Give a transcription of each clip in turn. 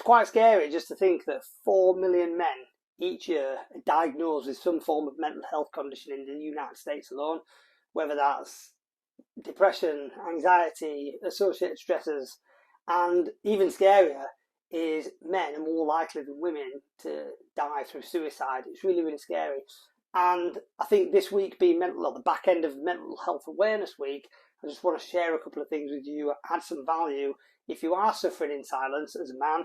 it's quite scary just to think that 4 million men each year are diagnosed with some form of mental health condition in the United States alone, whether that's depression, anxiety, associated stressors, and even scarier is men are more likely than women to die through suicide. It's really, really scary. And I think this week being at the back end of Mental Health Awareness Week, I just want to share a couple of things with you, add some value if you are suffering in silence as a man,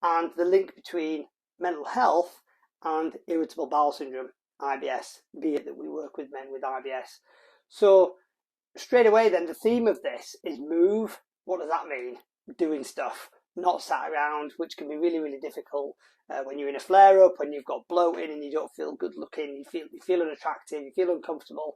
and the link between mental health and irritable bowel syndrome, IBS, be it that we work with men with IBS. So straight away then, the theme of this is move. What does that mean? Doing stuff, not sat around, which can be really, really difficult when you're in a flare-up, when you've got bloating and you don't feel good looking, you feel unattractive, you feel uncomfortable,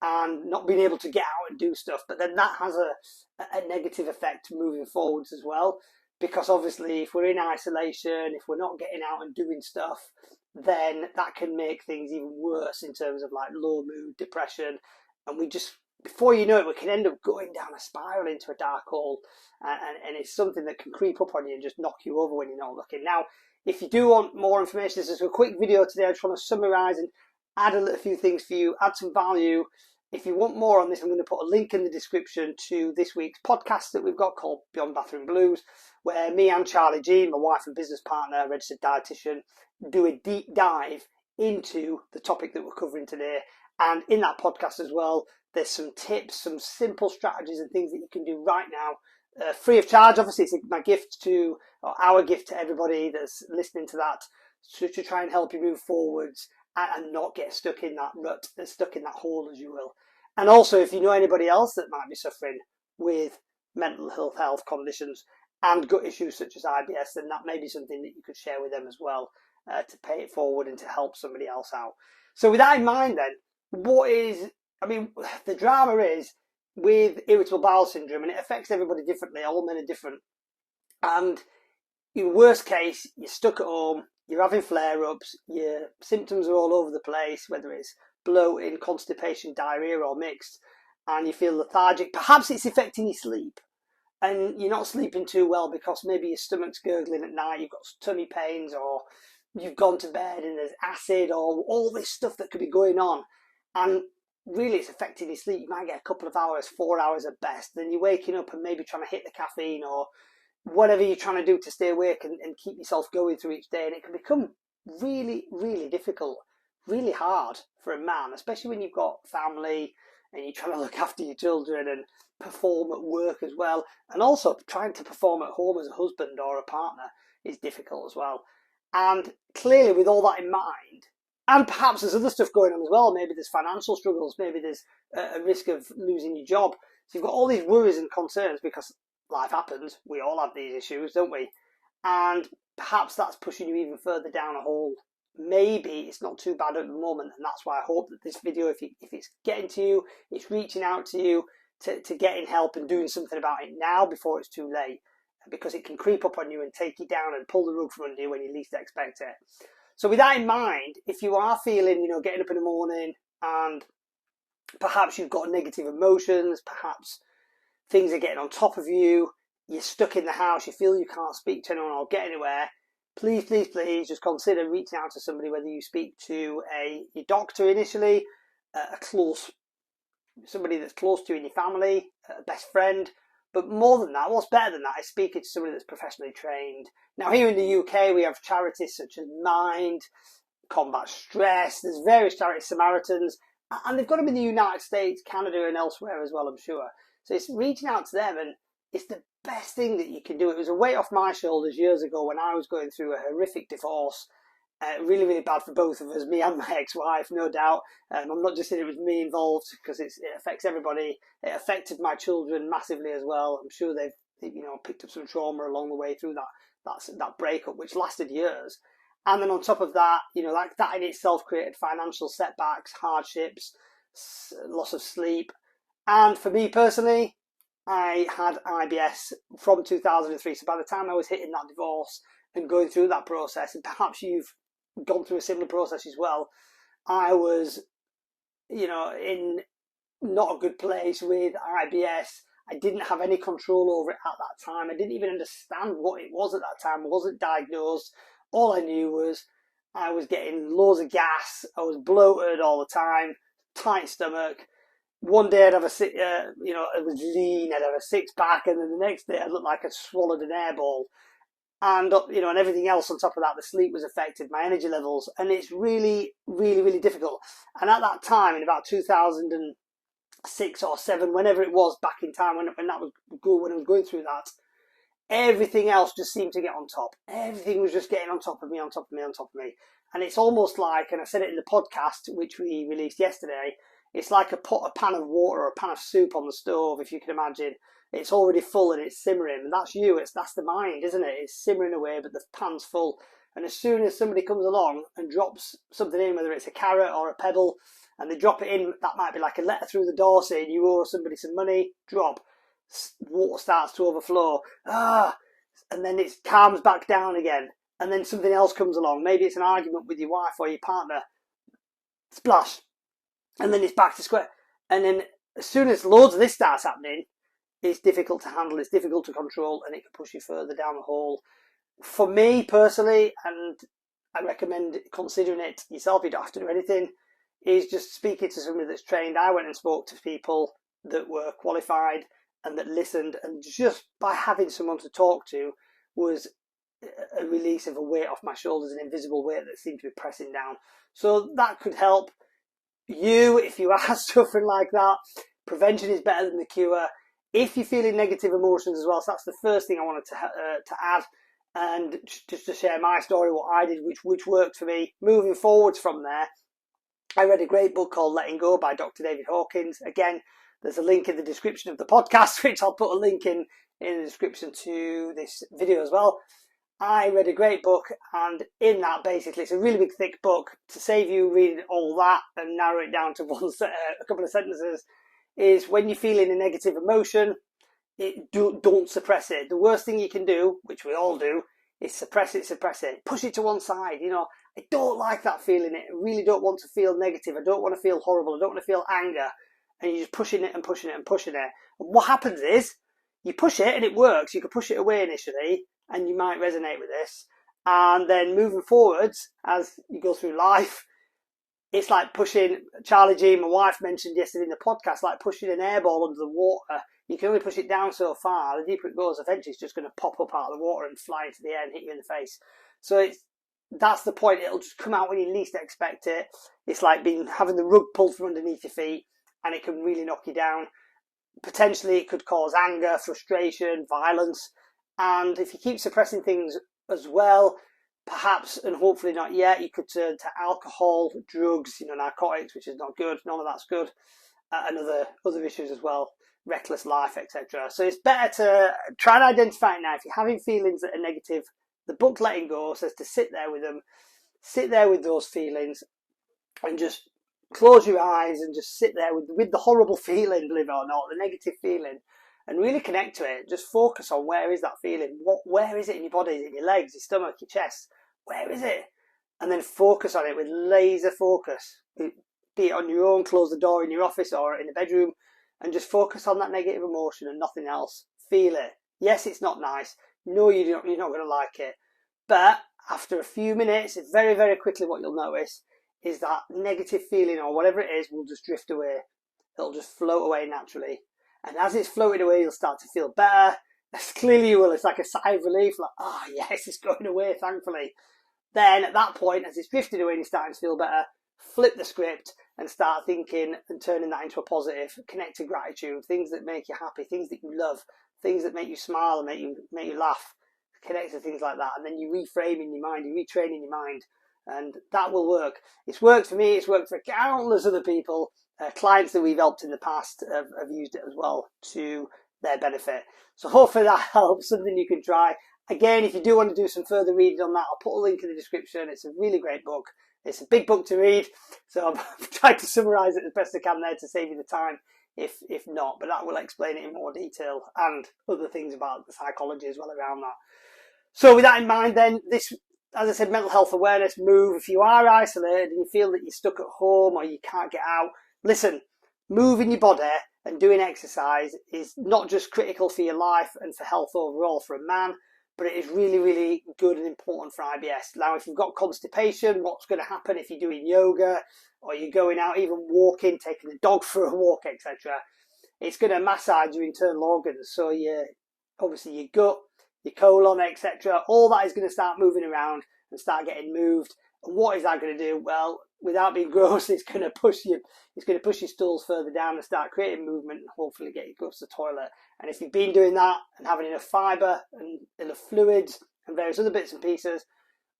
and not being able to get out and do stuff. But then that has a negative effect moving forwards as well, because obviously if we're in isolation, if we're not getting out and doing stuff, then that can make things even worse in terms of like low mood, depression, and we just, before you know it, we can end up going down a spiral into a dark hole, and it's something that can creep up on you and just knock you over when you're not looking. Now, if you do want more information, this is a quick video today. I just want to summarise and add a few things for you, add some value. If you want more on this, I'm going to put a link in the description to this week's podcast that we've got called Beyond Bathroom Blues, where me and Charlie G, my wife and business partner, registered dietitian, do a deep dive into the topic that we're covering today. And in that podcast as well, there's some tips, some simple strategies and things that you can do right now, free of charge. Obviously, it's my gift to, or our gift to everybody that's listening to that, to try and help you move forwards and not get stuck in that rut, stuck in that hole, as you will. And also, if you know anybody else that might be suffering with mental health conditions and gut issues such as IBS, then that may be something that you could share with them as well, to pay it forward and to help somebody else out. So with that in mind then, the drama is with irritable bowel syndrome, and it affects everybody differently. All men are different. And in worst case, you're stuck at home, you're having flare-ups, your symptoms are all over the place, whether it's bloating, constipation, diarrhea, or mixed, and you feel lethargic. Perhaps it's affecting your sleep, and you're not sleeping too well because maybe your stomach's gurgling at night, you've got tummy pains, or you've gone to bed and there's acid, or all this stuff that could be going on. And really it's affecting your sleep. You might get a couple of hours, 4 hours at best. Then you're waking up and maybe trying to hit the caffeine or whatever you're trying to do to stay awake and keep yourself going through each day. And it can become really, really difficult, really hard for a man, especially when you've got family and you're trying to look after your children and perform at work as well. And also trying to perform at home as a husband or a partner is difficult as well. And clearly with all that in mind, and perhaps there's other stuff going on as well. Maybe there's financial struggles. Maybe there's a risk of losing your job. So you've got all these worries and concerns because life happens. We all have these issues, don't we? And perhaps that's pushing you even further down a hole. Maybe it's not too bad at the moment. And that's why I hope that this video, if it's getting to you, it's reaching out to you to getting help and doing something about it now before it's too late. Because it can creep up on you and take you down and pull the rug from under you when you least expect it. So with that in mind, if you are feeling, getting up in the morning and perhaps you've got negative emotions, perhaps things are getting on top of you, you're stuck in the house, you feel you can't speak to anyone or get anywhere, please, please, please just consider reaching out to somebody, whether you speak to your doctor initially, somebody that's close to you in your family, a best friend. But more than that, what's better than that is speaking to somebody that's professionally trained. Now here in the UK, we have charities such as Mind, Combat Stress, there's various charities, Samaritans, and they've got them in the United States, Canada and elsewhere as well, I'm sure. So it's reaching out to them, and it's the best thing that you can do. It was a weight off my shoulders years ago when I was going through a horrific divorce. Really, really bad for both of us, me and my ex-wife, no doubt. I'm not just saying it was me involved because it affects everybody. It affected my children massively as well. I'm sure they've picked up some trauma along the way through that breakup, which lasted years. And then on top of that, like that in itself created financial setbacks, hardships, loss of sleep. And for me personally, I had IBS from 2003. So by the time I was hitting that divorce and going through that process, and perhaps you've gone through a similar process as well, I was, in not a good place with IBS. I didn't have any control over it at that time. I didn't even understand what it was at that time. I wasn't diagnosed. All I knew was I was getting loads of gas. I was bloated all the time, tight stomach. One day I'd have I was lean, I'd have a six pack, and then the next day I'd look like I'd swallowed an airball. And, and everything else on top of that, the sleep was affected, my energy levels, and it's really, really, really difficult. And at that time, in about 2006 or 7, whenever it was back in time, when I was going through that, everything else just seemed to get on top. Everything was just getting on top of me, on top of me, on top of me. And it's almost like, and I said it in the podcast, which we released yesterday, it's like a pan of water or a pan of soup on the stove, if you can imagine. It's already full and it's simmering, and that's you. That's the mind, isn't it? It's simmering away, but the pan's full. And as soon as somebody comes along and drops something in, whether it's a carrot or a pebble, and they drop it in, that might be like a letter through the door saying you owe somebody some money, drop. Water starts to overflow. And then it calms back down again. And then something else comes along. Maybe it's an argument with your wife or your partner. Splash. And then it's back to square. And then as soon as loads of this starts happening, it's difficult to handle, it's difficult to control, and it can push you further down the hole. For me personally, and I recommend considering it yourself, you don't have to do anything, is just speaking to somebody that's trained. I went and spoke to people that were qualified and that listened, and just by having someone to talk to was a release of a weight off my shoulders, an invisible weight that seemed to be pressing down. So that could help you if you are suffering like that. Prevention is better than the cure. If you're feeling negative emotions as well, so that's the first thing I wanted to add, and just to share my story, what I did, which worked for me. Moving forwards from there, I read a great book called Letting Go by Dr. David Hawkins. Again, there's a link in the description of the podcast, which I'll put a link in the description to this video as well. I read a great book, and in that, basically, it's a really big, thick book. To save you reading all that and narrow it down to a couple of sentences, is when you're feeling a negative emotion, don't suppress it. The worst thing you can do, which we all do, is suppress it, push it to one side. I don't like that feeling. I really don't want to feel negative. I don't want to feel horrible. I don't want to feel anger. And you're just pushing it and pushing it and pushing it. And what happens is, you push it and it works. You can push it away initially, and you might resonate with this. And then moving forwards, as you go through life, it's like pushing, Charlie G, my wife mentioned yesterday in the podcast, like pushing an airball under the water. You can only push it down so far. The deeper it goes, eventually it's just going to pop up out of the water and fly into the air and hit you in the face. So that's the point. It'll just come out when you least expect it. It's like having the rug pulled from underneath your feet, and it can really knock you down. Potentially it could cause anger, frustration, violence. And if you keep suppressing things as well, perhaps, and hopefully not yet, you could turn to alcohol, drugs, narcotics, which is not good. None of that's good. And other issues as well, reckless life, etc. So it's better to try and identify it now. If you're having feelings that are negative, the book Letting Go says to sit there with them, sit there with those feelings, and just close your eyes and just sit there with the horrible feeling, believe it or not, the negative feeling, and really connect to it. Just focus on where is that feeling. Where is it in your body? Is it in your legs, your stomach, your chest? Where is it? And then focus on it with laser focus. Be it on your own, close the door in your office or in the bedroom, and just focus on that negative emotion and nothing else. Feel it. Yes, it's not nice. No, you're not going to like it. But after a few minutes, very, very quickly, what you'll notice is that negative feeling or whatever it is will just drift away. It'll just float away naturally. And as it's floated away, you'll start to feel better. Clearly you will. It's like a sigh of relief, like, oh yes, it's going away, thankfully. Then at that point, as it's drifted away and you're starting to feel better, flip the script and start thinking and turning that into a positive. Connect to gratitude, things that make you happy, things that you love, things that make you smile and make you laugh. Connect to things like that. And then you reframe in your mind, you retrain in your mind. And that will work. It's worked for me. It's worked for countless other people. Clients that we've helped in the past have used it as well to their benefit. So hopefully that helps, something you can try. Again, if you do want to do some further reading on that, I'll put a link in the description. It's a really great book. It's a big book to read, so I've tried to summarise it as best I can there to save you the time, if not. But that will explain it in more detail and other things about the psychology as well around that. So with that in mind then, this, as I said, mental health awareness, move. If you are isolated and you feel that you're stuck at home or you can't get out, listen, moving your body and doing exercise is not just critical for your life and for health overall for a man, but it is really, really good and important for IBS. Now, if you've got constipation, what's going to happen if you're doing yoga or you're going out, even walking, taking the dog for a walk, etc.? It's going to massage your internal organs. So obviously your gut, your colon, etc. All that is going to start moving around and start getting moved. And what is that going to do? Well, without being gross, it's going to push your stools further down and start creating movement and hopefully get you to go to the toilet. And if you've been doing that and having enough fibre and enough fluids and various other bits and pieces,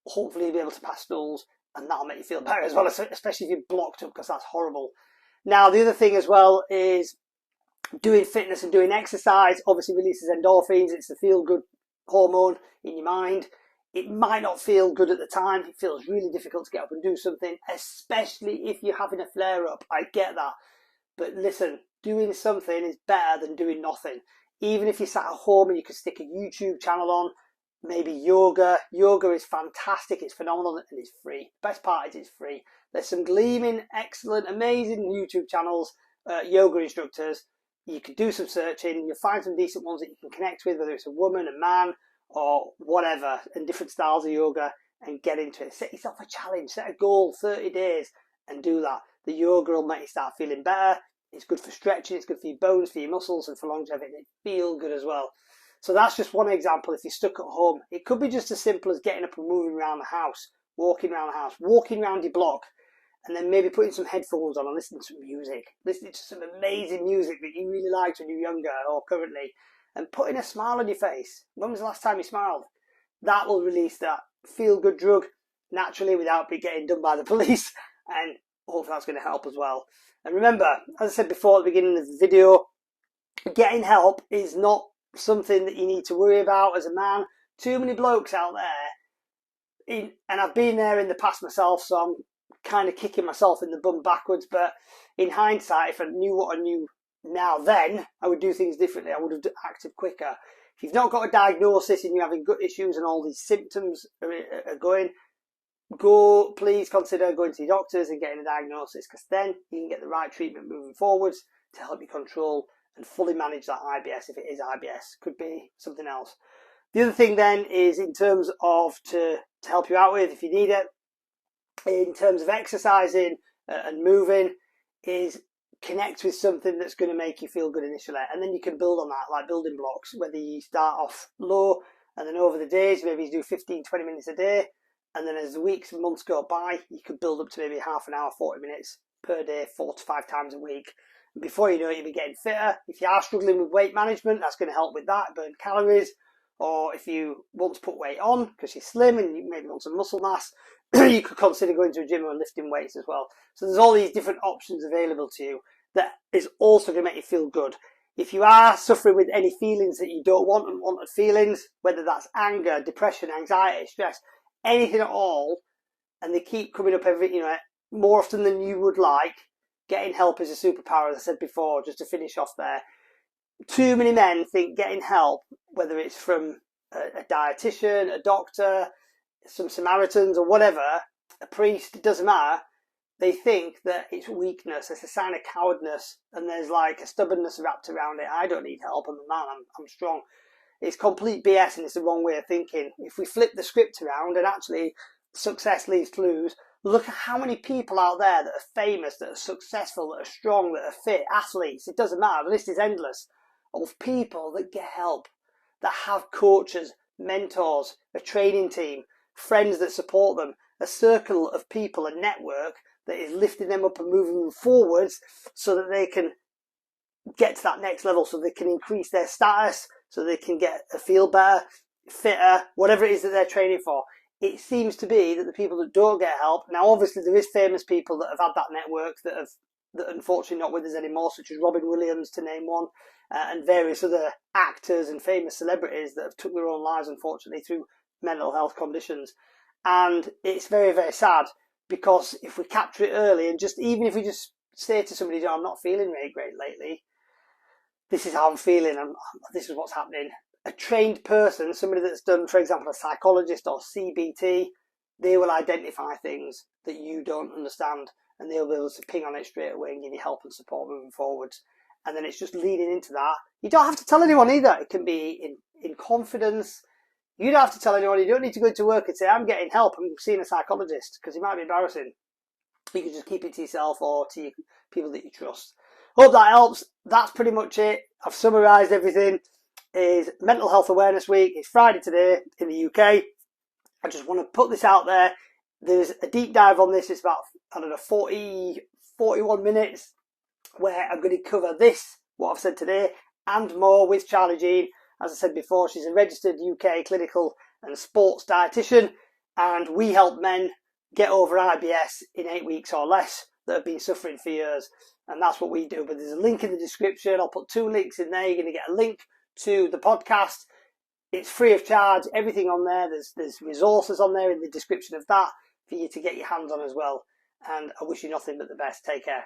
hopefully you'll be able to pass stools, and that'll make you feel better as well, especially if you're blocked up, because that's horrible. Now, the other thing as well is doing fitness and doing exercise obviously releases endorphins. It's the feel-good hormone in your mind. It might not feel good at the time. It feels really difficult to get up and do something, especially if you're having a flare-up. I get that. But listen, doing something is better than doing nothing. Even if you sat at home and you could stick a YouTube channel on, maybe yoga. Yoga is fantastic. It's phenomenal and it's free. The best part is it's free. There's some gleaming, excellent, amazing YouTube channels, yoga instructors. You could do some searching. You'll find some decent ones that you can connect with, whether it's a woman, a man, or whatever, and different styles of yoga, and get into it. Set yourself a challenge, set a goal, 30 days, and do that. The yoga will make you start feeling better. It's good for stretching, it's good for your bones, for your muscles, and for longevity. It feels good as well. So that's just one example if you're stuck at home. It could be just as simple as getting up and moving around the house, walking around the house, walking around your block, and then maybe putting some headphones on and listening to music. Listening to some amazing music that you really liked when you were younger or currently, and putting a smile on your face. When was the last time you smiled? That will release that feel-good drug naturally without getting done by the police, and hopefully that's going to help as well. And remember, as I said before at the beginning of the video, getting help is not something that you need to worry about as a man. Too many blokes out there, and I've been there in the past myself, so I'm kind of kicking myself in the bum backwards, but in hindsight, if I knew what I knew now then, I would do things differently. I would have acted quicker. If you've not got a diagnosis and you're having gut issues and all these symptoms are going, please consider going to your doctors and getting a diagnosis, because then you can get the right treatment moving forwards to help you control and fully manage that IBS. If it is IBS, could be something else. The other thing then is in terms of to help you out with, if you need it, in terms of exercising and moving, is connect with something that's going to make you feel good initially, and then you can build on that, like building blocks. Whether you start off low and then over the days, maybe you do 15-20 minutes a day, and then as the weeks and months go by, you could build up to maybe half an hour, 40 minutes per day, 4 to 5 times a week. And before you know it, you'll be getting fitter. If you are struggling with weight management, that's going to help with that, burn calories. Or if you want to put weight on because you're slim and you maybe want some muscle mass, you could consider going to a gym and lifting weights as well. So there's all these different options available to you that is also going to make you feel good. If you are suffering with any feelings that you don't want, unwanted feelings, whether that's anger, depression, anxiety, stress, anything at all, and they keep coming up more often than you would like, getting help is a superpower, as I said before, just to finish off there. Too many men think getting help, whether it's from a dietitian, a doctor, some Samaritans or whatever, a priest, it doesn't matter. They think that it's weakness, it's a sign of cowardness, and there's like a stubbornness wrapped around it. I don't need help, I'm a man, I'm strong. It's complete BS and it's the wrong way of thinking. If we flip the script around and actually success leaves clues, look at how many people out there that are famous, that are successful, that are strong, that are fit, athletes, it doesn't matter, the list is endless, of people that get help, that have coaches, mentors, a training team, friends that support them, a circle of people, a network that is lifting them up and moving them forwards so that they can get to that next level, so they can increase their status, so they can feel better, fitter, whatever it is that they're training for. It seems to be that the people that don't get help, now obviously there is famous people that have had that network that unfortunately not with us anymore, such as Robin Williams, to name one, and various other actors and famous celebrities that have took their own lives, unfortunately, through mental health conditions. And it's very, very sad, because if we capture it early, and even if we just say to somebody, I'm not feeling really great lately, this is how I'm feeling, and this is what's happening. A trained person, somebody that's done, for example, a psychologist or CBT, they will identify things that you don't understand. and they'll be able to ping on it straight away and give you help and support moving forwards. And then it's just leading into that. You don't have to tell anyone either. It can be in confidence. You don't have to tell anyone. You don't need to go to work and say, I'm getting help, I'm seeing a psychologist, because it might be embarrassing. You can just keep it to yourself or to people that you trust. Hope that helps. That's pretty much it. I've summarised everything. Is Mental Health Awareness Week. It's Friday today in the UK. I just want to put this out there. There's a deep dive on this. It's about, 41 minutes, where I'm going to cover this, what I've said today, and more with Charlie Jean. As I said before, she's a registered UK clinical and sports dietitian, and we help men get over IBS in 8 weeks or less that have been suffering for years. And that's what we do. But there's a link in the description. I'll put 2 links in there. You're going to get a link to the podcast. It's free of charge. Everything on there. There's resources on there in the description of that for you to get your hands on as well. And I wish you nothing but the best. Take care.